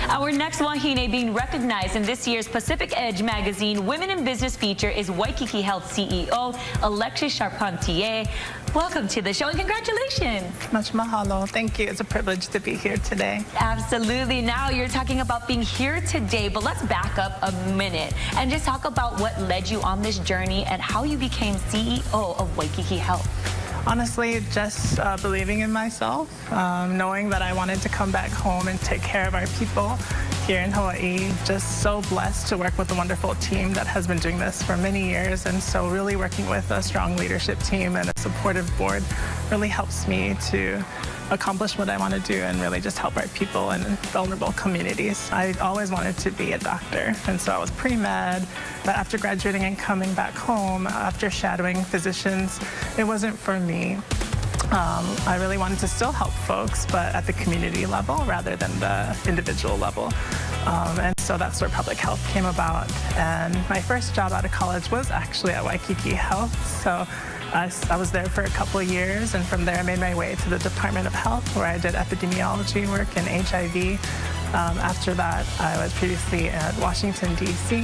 Our next wahine being recognized in this year's Pacific Edge magazine Women in Business feature is Waikiki Health CEO Alexis Charpentier. Welcome to the show and congratulations. Much mahalo. Thank you. It's a privilege to be here today. Absolutely. Now you're talking about being here today, but let's back up a minute and just talk about what led you on this journey and how you became CEO of Waikiki Health. Honestly, just believing in myself, knowing that I wanted to come back home and take care of our people here in Hawaii. Just so blessed to work with a wonderful team that has been doing this for many years. And so really working with a strong leadership team and a supportive board really helps me to accomplish what I want to do and really just help our people in vulnerable communities. I always wanted to be a doctor, and so I was pre-med, but after graduating and coming back home, after shadowing physicians, it wasn't for me. I really wanted to still help folks, but at the community level rather than the individual level. And so that's where public health came about. And my first job out of college was actually at Waikiki Health. So I was there for a couple of years, and from there I made my way to the Department of Health, where I did epidemiology work in HIV. After that, I was previously at Washington, D.C.,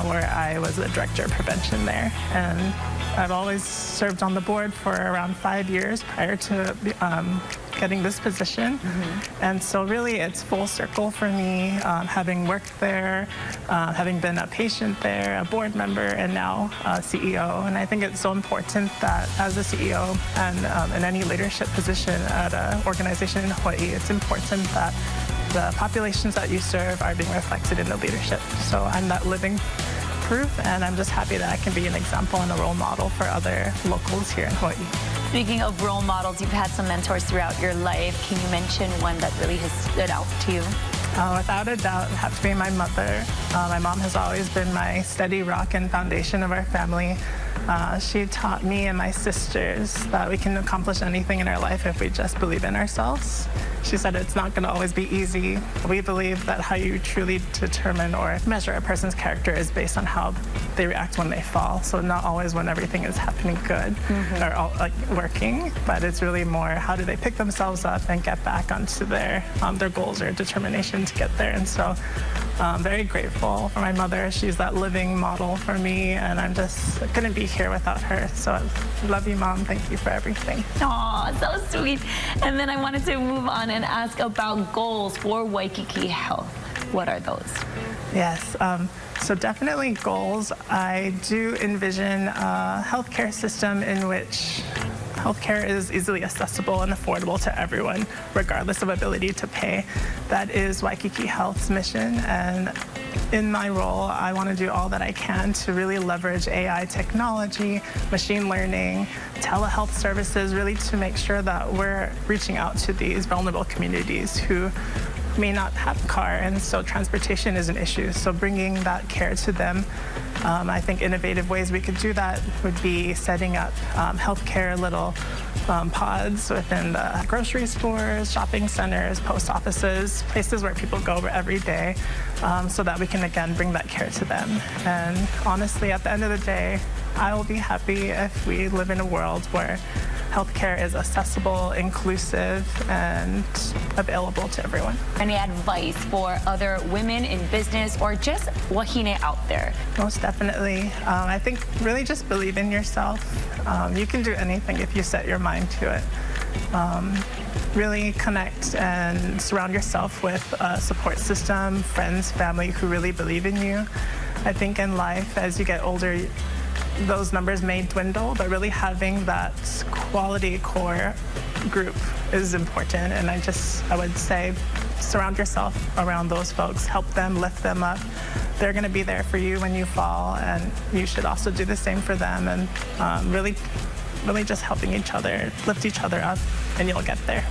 where I was the director of prevention there. And I've always served on the board for around 5 years prior to getting this position. And so really it's full circle for me, having worked there, having been a patient there, a board member, and now a CEO. And I think it's so important that as a CEO and in any leadership position at an organization in Hawaii, it's important that the populations that you serve are being reflected in the leadership. So I'm that living proof, and I'm just happy that I can be an example and a role model for other locals here in Hawaii. Speaking of role models, you've had some mentors throughout your life. Can you mention one that really has stood out to you? Without a doubt, it has to be my mother. My mom has always been my steady rock and foundation of our family. She taught me and my sisters that we can accomplish anything in our life if we just believe in ourselves. She said it's not going to always be easy. We believe that how you truly determine or measure a person's character is based on how they react when they fall. So not always when everything is happening good or like working, but it's really more how do they pick themselves up and get back onto their goals or determination to get there. And so I'm very grateful for my mother. She's that living model for me, and I couldn't be here without her. So I love you, Mom. Thank you for everything. Aw, so sweet. And then I wanted to move on and ask about goals for Waikiki Health. What are those? Yes, so definitely goals. I do envision a healthcare system in which healthcare is easily accessible and affordable to everyone, regardless of ability to pay. That is Waikiki Health's mission, and in my role, I want to do all that I can to really leverage AI technology, machine learning, telehealth services, really to make sure that we're reaching out to these vulnerable communities who may not have a car, and so transportation is an issue. So bringing that care to them, I think innovative ways we could do that would be setting up healthcare little pods within the grocery stores, shopping centers, post offices, places where people go every day, so that we can again bring that care to them. And honestly, at the end of the day, I will be happy if we live in a world where healthcare is accessible, inclusive, and available to everyone. Any advice for other women in business or just wahine out there? Most definitely. I think really just believe in yourself. You can do anything if you set your mind to it. Really connect and surround yourself with a support system, friends, family who really believe in you. I think in life, as you get older, those numbers may dwindle, but really having that quality core group is important. And I would say surround yourself around those folks, help them, lift them up. They're going to be there for you when you fall, and you should also do the same for them. And really just helping each other, lift each other up, and you'll get there.